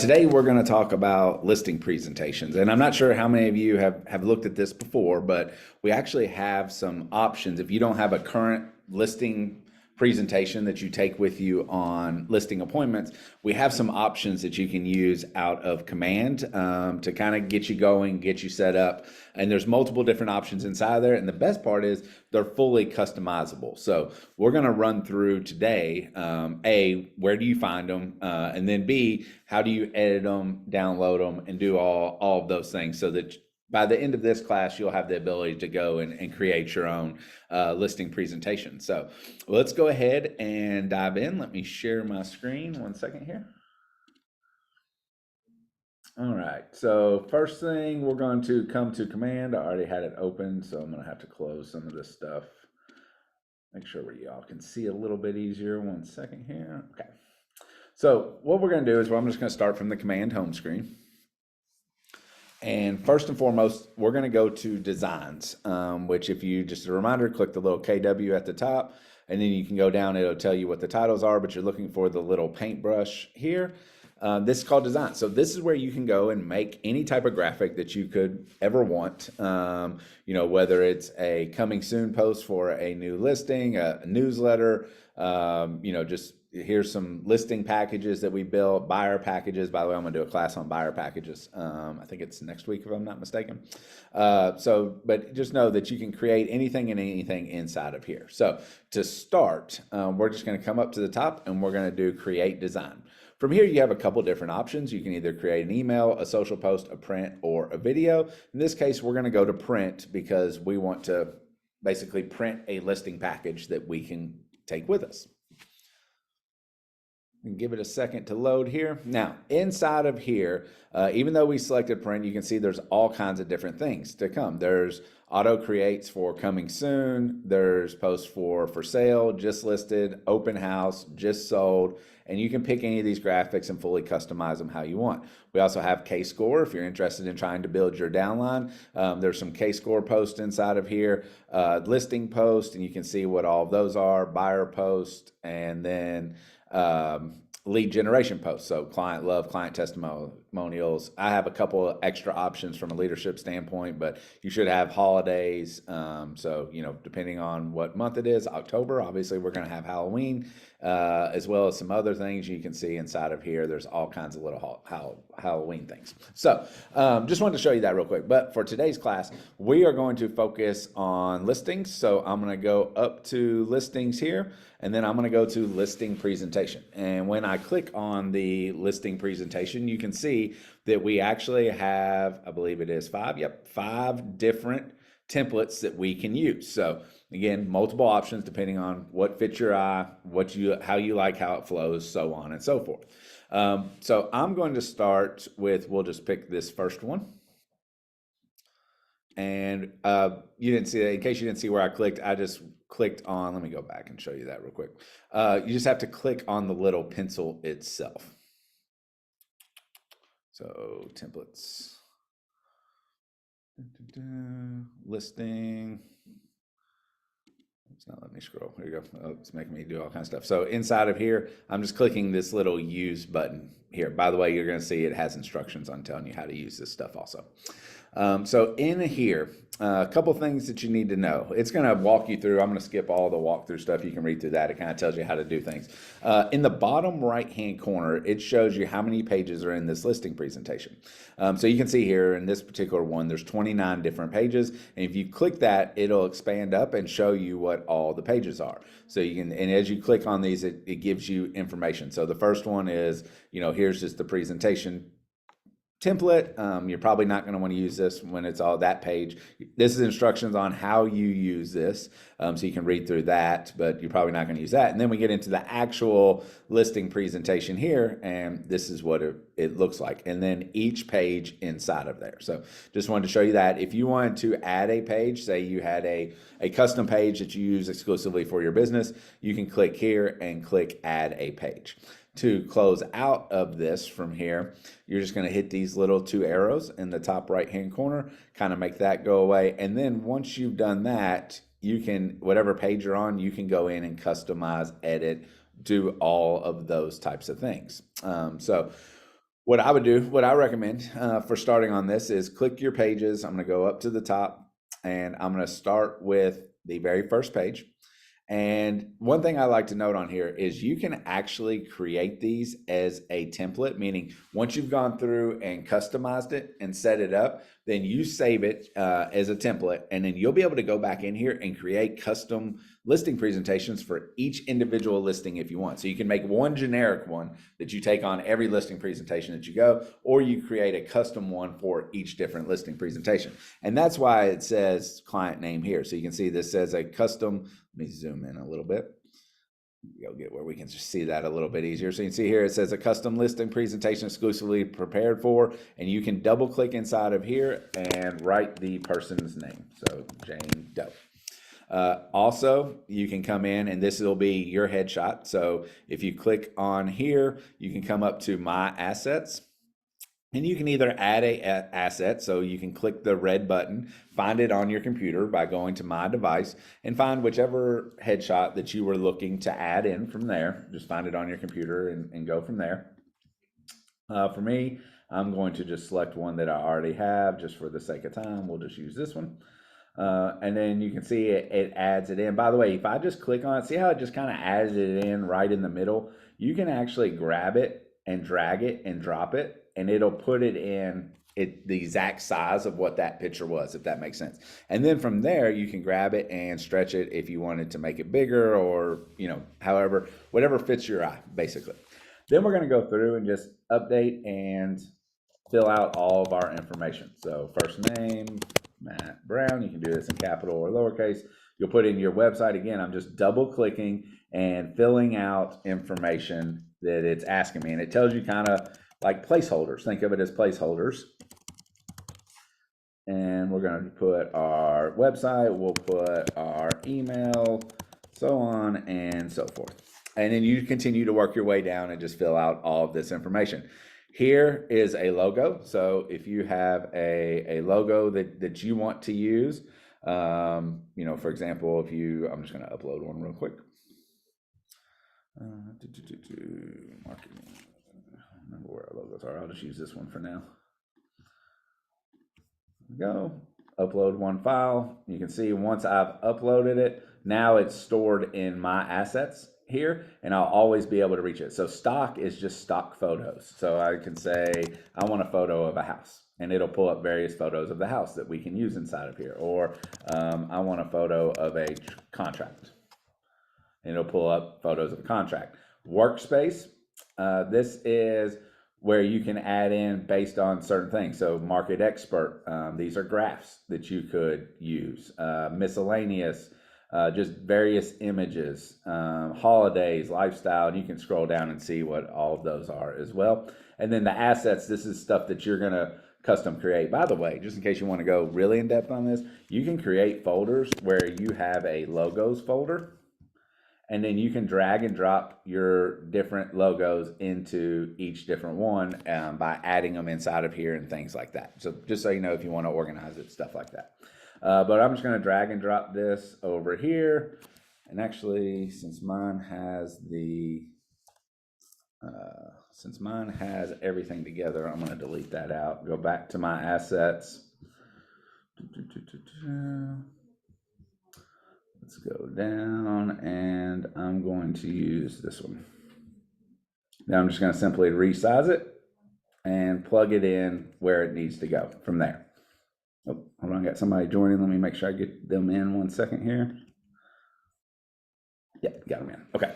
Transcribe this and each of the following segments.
Today we're going to talk about listing presentations. And I'm not sure how many of you have looked at this before, but we actually have some options. If you don't have a current listing presentation that you take with you on listing appointments, we have some options that you can use out of Command to kind of get you going, get you set up. And there's multiple different options inside there. And the best part is they're fully customizable. So we're going to run through today, A, where do you find them? And then B, how do you edit them, download them, and do all of those things so that by the end of this class, you'll have the ability to go and create your own listing presentation. So let's go ahead and dive in. Let me share my screen 1 second here. All right, so first thing, we're going to come to Command. I already had it open, so I'm going to have to close some of this stuff. Make sure y'all can see a little bit easier. 1 second here. Okay. So what we're going to do is I'm just going to start from the Command home screen. And first and foremost, we're going to go to Designs, which if you, just a reminder, click the little KW at the top, and then you can go down. It'll tell you what the titles are, but you're looking for the little paintbrush here. This is called Design. So this is where you can go and make any type of graphic that you could ever want. Whether it's a coming soon post for a new listing, a newsletter, just here's some listing packages that we built, buyer packages. By the way, I'm going to do a class on buyer packages. I think it's next week, if I'm not mistaken. But just know that you can create anything and anything inside of here. So to start, we're just going to come up to the top and we're going to do create design. From here, you have a couple different options. You can either create an email, a social post, a print, or a video. In this case, we're going to go to print because we want to basically print a listing package that we can take with us. And give it a second to load here. Now, inside of here, even though we selected print, you can see there's all kinds of different things to come. There's auto creates for coming soon. There's posts for sale, just listed, open house, just sold. And you can pick any of these graphics and fully customize them how you want. We also have K-Score if you're interested in trying to build your downline. There's some K-Score posts inside of here, listing post, and you can see what all of those are, buyer post, and then lead generation posts. So client love, client testimonials. I have a couple of extra options from a leadership standpoint, but you should have holidays. Depending on what month it is, October, obviously we're going to have Halloween, as well as some other things you can see inside of here. There's all kinds of little Halloween things. So just wanted to show you that real quick. But for today's class, we are going to focus on listings. So I'm going to go up to listings here, and then I'm going to go to listing presentation. And when I click on the listing presentation, you can see that we actually have, I believe it is 5 different templates that we can use. So again, multiple options depending on what fits your eye, how you like how it flows, so on and so forth. So I'm going to start with, we'll just pick this first one. And you didn't see that. In case you didn't see where I clicked, I just clicked on, let me go back and show you that real quick. You just have to click on the little pencil itself. So templates, listing. It's not letting me scroll. Here you go. Oh, it's making me do all kinds of stuff. So inside of here, I'm just clicking this little use button here. By the way, you're going to see it has instructions on telling you how to use this stuff also. So in here, a couple things that you need to know. It's going to walk you through. I'm going to skip all the walkthrough stuff. You can read through that. It kind of tells you how to do things. In the bottom right-hand corner, it shows you how many pages are in this listing presentation. So you can see here in this particular one, there's 29 different pages. And if you click that, it'll expand up and show you what all the pages are. So you can, and as you click on these, it gives you information. So the first one is, here's just the presentation template. You're probably not going to want to use this when it's all that page. This is instructions on how you use this. So you can read through that, but you're probably not going to use that. And then we get into the actual listing presentation here, and this is what it looks like. And then each page inside of there. So just wanted to show you that. If you wanted to add a page, say you had a custom page that you use exclusively for your business, you can click here and click add a page. To close out of this from here, you're just going to hit these little 2 arrows in the top right hand corner, kind of make that go away. And then once you've done that, you can, whatever page you're on, you can go in and customize, edit, do all of those types of things. So What I would do, what I recommend for starting on this is click your pages. I'm going to go up to the top and I'm going to start with the very first page. And one thing I like to note on here is you can actually create these as a template, meaning once you've gone through and customized it and set it up, then you save it as a template, and then you'll be able to go back in here and create custom listing presentations for each individual listing if you want. So you can make one generic one that you take on every listing presentation that you go, or you create a custom one for each different listing presentation. And that's why it says client name here. So you can see this says a custom. Let me zoom in a little bit. Go get where we can just see that a little bit easier. So you can see here it says a custom listing presentation exclusively prepared for, and you can double click inside of here and write the person's name. So Jane Doe. Also, you can come in and this will be your headshot. So if you click on here, you can come up to My Assets. And you can either add a asset, so you can click the red button, find it on your computer by going to My Device, and find whichever headshot that you were looking to add in from there. Just find it on your computer and go from there. For me, I'm going to just select one that I already have, just for the sake of time. We'll just use this one. And then you can see it adds it in. By the way, if I just click on it, see how it just kind of adds it in right in the middle? You can actually grab it and drag it and drop it, and it'll put it in the exact size of what that picture was, if that makes sense. And then from there, you can grab it and stretch it if you wanted to make it bigger, or, however, whatever fits your eye, basically. Then we're going to go through and just update and fill out all of our information. So first name, Matt Brown. You can do this in capital or lowercase. You'll put in your website. Again, I'm just double clicking and filling out information that it's asking me. And it tells you kind of like placeholders. Think of it as placeholders. And we're going to put our website. We'll put our email, so on and so forth. And then you continue to work your way down and just fill out all of this information. Here is a logo. So if you have a logo that you want to use, for example, I'm just going to upload one real quick. Marketing. I don't remember where our logos are. I'll just use this one for now. Go upload one file. You can see once I've uploaded it, now it's stored in My Assets here, and I'll always be able to reach it. So stock is just stock photos. So I can say I want a photo of a house, and it'll pull up various photos of the house that we can use inside of here. Or I want a photo of a contract, and it'll pull up photos of a contract. Workspace, this is where you can add in based on certain things. So market expert, these are graphs that you could use. Miscellaneous, just various images, holidays, lifestyle, and you can scroll down and see what all of those are as well. And then the assets, this is stuff that you're gonna custom create. By the way, just in case you wanna go really in depth on this, you can create folders where you have a logos folder, and then you can drag and drop your different logos into each different one by adding them inside of here and things like that. So just so you know, if you want to organize it, stuff like that. But I'm just going to drag and drop this over here. And actually, since mine has everything together, I'm going to delete that out. Go back to My Assets. Let's go down, and I'm going to use this one. Now I'm just going to simply resize it and plug it in where it needs to go from there. Oh, hold on, I got somebody joining. Let me make sure I get them in 1 second here. Yeah, got them in. Okay.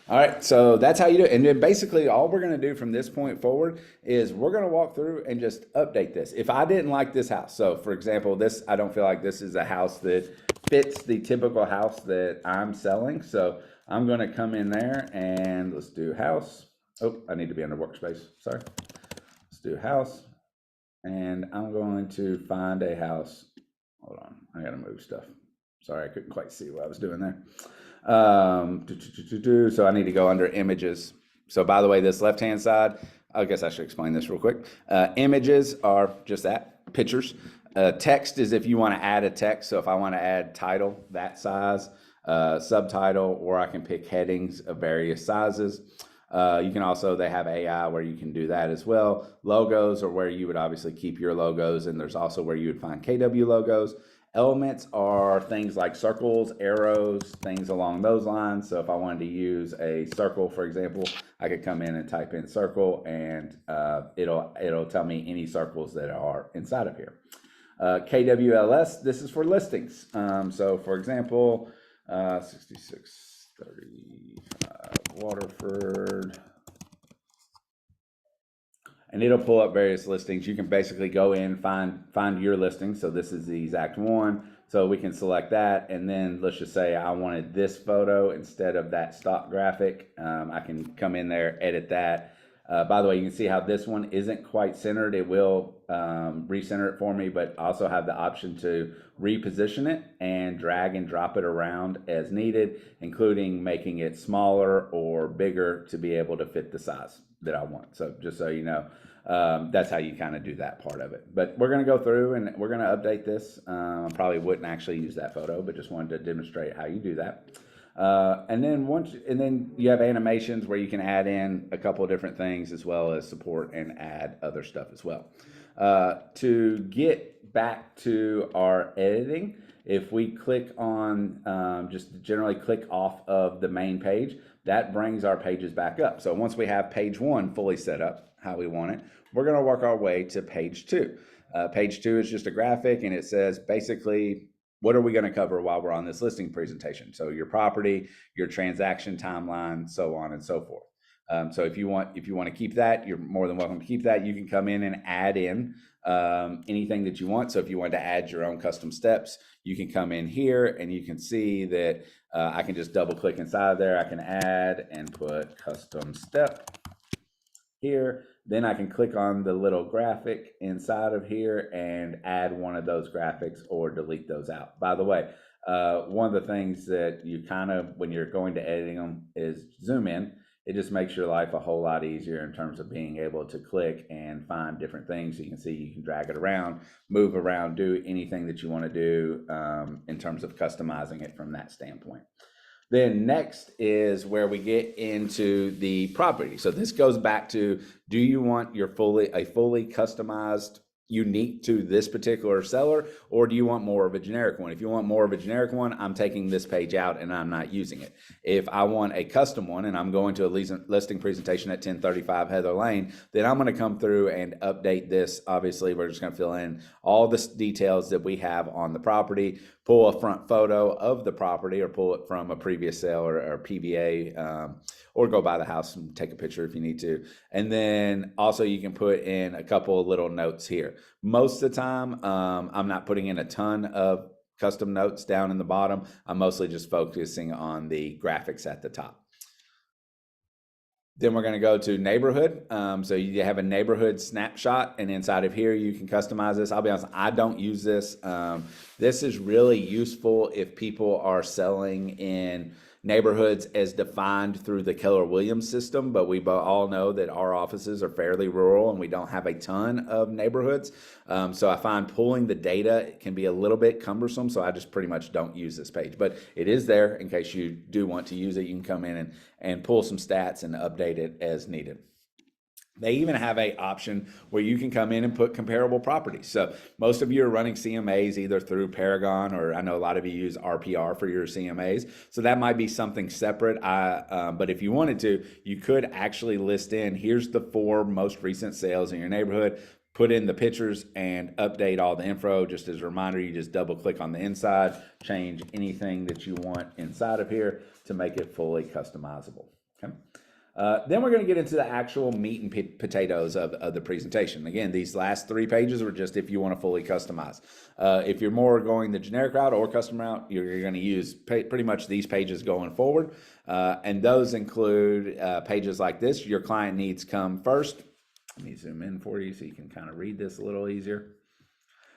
All right, so that's how you do it. And then basically all we're going to do from this point forward is we're going to walk through and just update this. If I didn't like this house, so for example, I don't feel like this is a house that fits the typical house that I'm selling. So I'm going to come in there and let's do house. Oh, I need to be under workspace. Sorry. Let's do house. And I'm going to find a house. Hold on. I got to move stuff. Sorry, I couldn't quite see what I was doing there. So I need to go under images. So by the way, this left-hand side, I guess I should explain this real quick. Images are just that, pictures. Text is if you want to add a text. So if I want to add title, that size, subtitle, or I can pick headings of various sizes. You can also, they have AI where you can do that as well. Logos are where you would obviously keep your logos, and there's also where you would find KW logos. Elements are things like circles, arrows, things along those lines. So if I wanted to use a circle, for example, I could come in and type in circle, and it'll tell me any circles that are inside of here. KWLS, this is for listings. So for example, 6635 Waterford, and it'll pull up various listings. You can basically go in, find your listing. So this is the exact one. So we can select that, and then let's just say I wanted this photo instead of that stock graphic. I can come in there, edit that. By the way, you can see how this one isn't quite centered. It will recenter it for me, but also have the option to reposition it and drag and drop it around as needed, including making it smaller or bigger to be able to fit the size that I want. So just so you know, that's how you kind of do that part of it. But we're going to go through and we're going to update this. Probably wouldn't actually use that photo, but just wanted to demonstrate how you do that. And then you have animations where you can add in a couple of different things, as well as support and add other stuff as well. To get back to our editing, if we click on, just generally click off of the main page, that brings our pages back up. So once we have page 1 fully set up how we want it, we're going to work our way to page 2. Page 2 is just a graphic, and it says basically, what are we going to cover while we're on this listing presentation? So your property, your transaction timeline, so on and so forth. So if you want to keep that, you're more than welcome to keep that. You can come in and add in anything that you want. So if you want to add your own custom steps, you can come in here and you can see that I can just double click inside there. I can add and put custom step here. Then I can click on the little graphic inside of here and add one of those graphics or delete those out. By the way, one of the things that you kind of, when you're going to editing them, is zoom in. It just makes your life a whole lot easier in terms of being able to click and find different things. So you can see, you can drag it around, move around, do anything that you want to do in terms of customizing it from that standpoint. Then next is where we get into the property. So this goes back to, do you want your a fully customized, unique to this particular seller, or do you want more of a generic one? If you want more of a generic one, I'm taking this page out and I'm not using it. If I want a custom one and I'm going to a listing presentation at 1035 Heather Lane, then I'm going to come through and update this. Obviously, we're just going to fill in all the details that we have on the property, pull a front photo of the property, or pull it from a previous sale or PVA, or go by the house and take a picture if you need to. And then also you can put in a couple of little notes here. Most of the time, I'm not putting in a ton of custom notes down in the bottom. I'm mostly just focusing on the graphics at the top. Then we're going to go to neighborhood. So you have a neighborhood snapshot, and inside of here you can customize this. I'll be honest, I don't use this. This is really useful if people are selling in neighborhoods as defined through the Keller Williams system, but we all know that our offices are fairly rural and we don't have a ton of neighborhoods. So I find pulling the data can be a little bit cumbersome, so I just pretty much don't use this page. But it is there in case you do want to use it. You can come in and pull some stats and update it as needed. They even have an option where you can come in and put comparable properties. So most of you are running CMAs either through Paragon, or I know a lot of you use RPR for your CMAs. So that might be something separate. But if you wanted to, you could actually list in, here's the 4 most recent sales in your neighborhood, put in the pictures and update all the info. Just as a reminder, you just double click on the inside, change anything that you want inside of here to make it fully customizable. Okay. Then we're going to get into the actual meat and potatoes of the presentation. Again, these last 3 pages are just if you want to fully customize. If you're more going the generic route or custom route, you're going to use pretty much these pages going forward. And those include pages like this. Your client needs come first. Let me zoom in for you so you can kind of read this a little easier.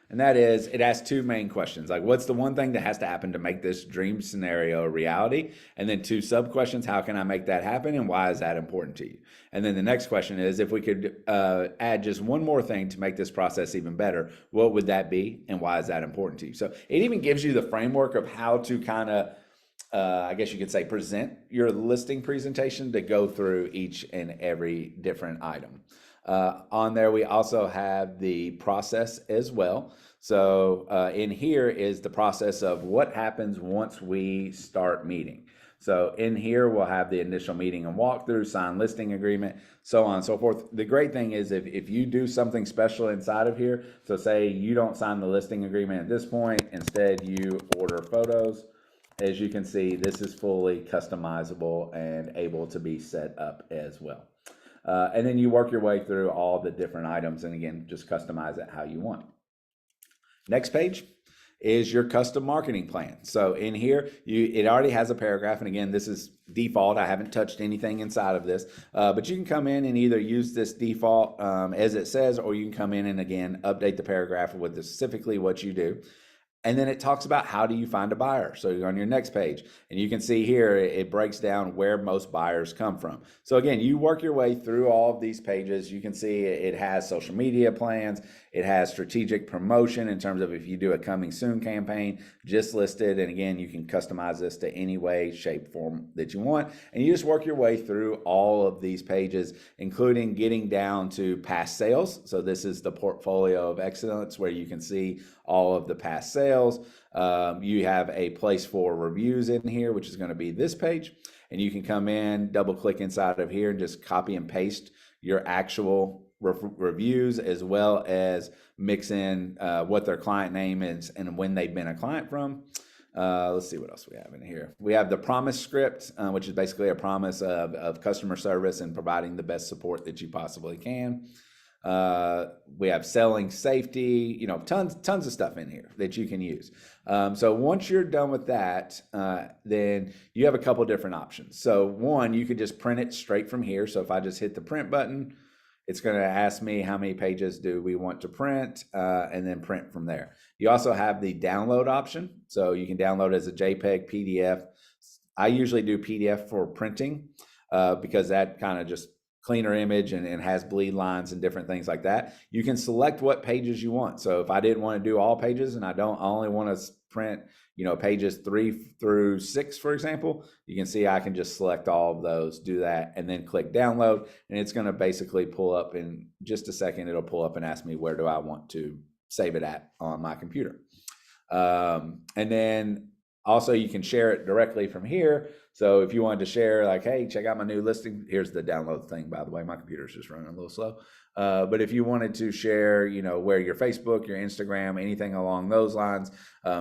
And that is, it asks 2 main questions, like what's the one thing that has to happen to make this dream scenario a reality? And then 2 sub questions, how can I make that happen and why is that important to you? And then the next question is, if we could add just one more thing to make this process even better, what would that be and why is that important to you? So it even gives you the framework of how to kind of I guess you could say, present your listing presentation to go through each and every different item. On there, we also have the process as well. So in here is the process of what happens once we start meeting. So in here, we'll have the initial meeting and walkthrough, sign listing agreement, so on and so forth. The great thing is if you do something special inside of here, so say you don't sign the listing agreement at this point, instead you order photos, as you can see, this is fully customizable and able to be set up as well. And then you work your way through all the different items, and again, just customize it how you want. Next page is your custom marketing plan. So in here, it already has a paragraph, and again, this is default. I haven't touched anything inside of this, but you can come in and either use this default as it says, or you can come in and again update the paragraph with specifically what you do. And then it talks about how do you find a buyer. So you're on your next page, and you can see here it breaks down where most buyers come from. So again, you work your way through all of these pages. You can see it has social media plans. It has strategic promotion in terms of if you do a coming soon campaign, just listed. And again, you can customize this to any way, shape, form that you want. And you just work your way through all of these pages, including getting down to past sales. So this is the portfolio of excellence where you can see all of the past sales. You have a place for reviews in here, which is going to be this page. And you can come in, double click inside of here and just copy and paste your actual reviews, as well as mix in what their client name is and when they've been a client from. Let's see what else we have in here. We have the promise script, which is basically a promise of customer service and providing the best support that you possibly can. We have selling safety, tons of stuff in here that you can use. So once you're done with that, then you have a couple different options. So one, you could just print it straight from here. So if I just hit the print button, it's going to ask me how many pages do we want to print, and then print from there. You also have the download option. So you can download as a JPEG, PDF. I usually do PDF for printing because that kind of just cleaner image and has bleed lines and different things like that. You can select what pages you want. So if I didn't want to do all pages and I only want to print, pages 3 through 6, for example, you can see I can just select all of those, do that, and then click download. And it's going to basically pull up in just a second. It'll pull up and ask me where do I want to save it at on my computer. And then also you can share it directly from here. So if you wanted to share like, hey, check out my new listing, here's the download thing, by the way, my computer's just running a little slow. But if you wanted to share, where your Facebook, your Instagram, anything along those lines,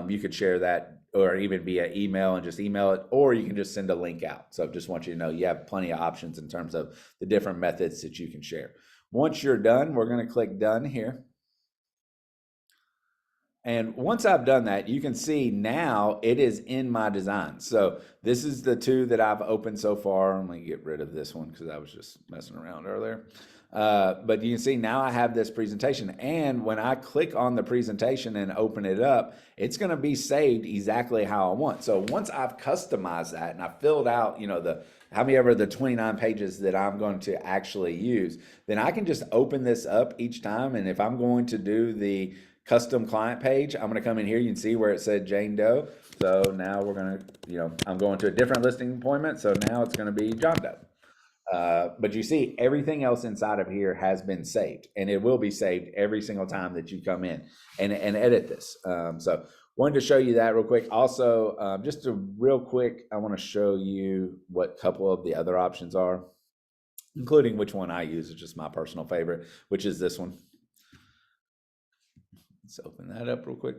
you could share that, or even via email and just email it, or you can just send a link out. So just want you to know you have plenty of options in terms of the different methods that you can share. Once you're done, we're going to click done here. And once I've done that, you can see now it is in my design. So this is the two that I've opened so far. I'm going to get rid of this one because I was just messing around earlier. But you can see now I have this presentation. And when I click on the presentation and open it up, it's going to be saved exactly how I want. So once I've customized that and I filled out, the 29 pages that I'm going to actually use, then I can just open this up each time. And if I'm going to do the custom client page, I'm going to come in here. You can see where it said Jane Doe. So now we're going to, I'm going to a different listing appointment. So now it's going to be John Doe. But you see everything else inside of here has been saved, and it will be saved every single time that you come in and edit this. So wanted to show you that real quick. Also, just a real quick, I want to show you what a couple of the other options are, including which one I use is just my personal favorite, which is this one. Let's open that up real quick.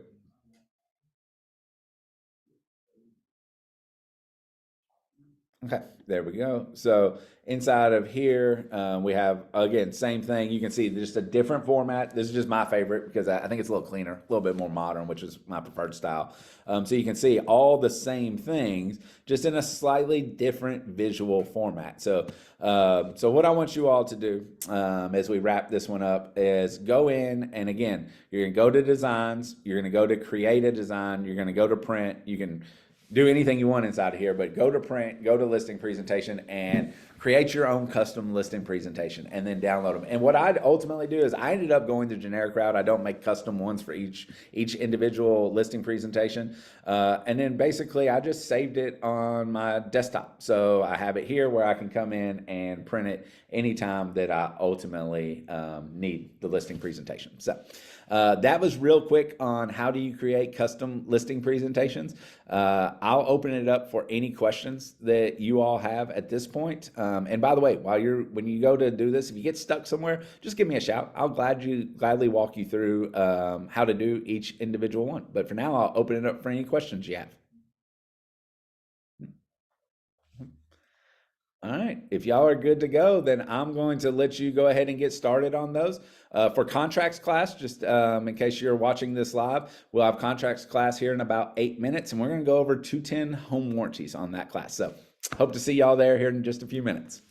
Okay, there we go. So inside of here, we have, again, same thing. You can see just a different format. This is just my favorite because I think it's a little cleaner, a little bit more modern, which is my preferred style. So you can see all the same things, just in a slightly different visual format. So what I want you all to do as we wrap this one up is go in, and again, you're going to go to designs, you're going to go to create a design, you're going to go to print. You can do anything you want inside of here, but go to print, go to listing presentation, and create your own custom listing presentation and then download them. And what I'd ultimately do is I ended up going the generic route. I don't make custom ones for each individual listing presentation. And then basically I just saved it on my desktop. So I have it here where I can come in and print it anytime that I ultimately need the listing presentation. So that was real quick on how do you create custom listing presentations. I'll open it up for any questions that you all have at this point. And by the way, when you go to do this, if you get stuck somewhere, just give me a shout. I'll gladly walk you through how to do each individual one. But for now, I'll open it up for any questions you have. All right. If y'all are good to go, then I'm going to let you go ahead and get started on those. For contracts class, just in case you're watching this live, we'll have contracts class here in about 8 minutes, and we're going to go over 210 home warranties on that class. So hope to see y'all there here in just a few minutes.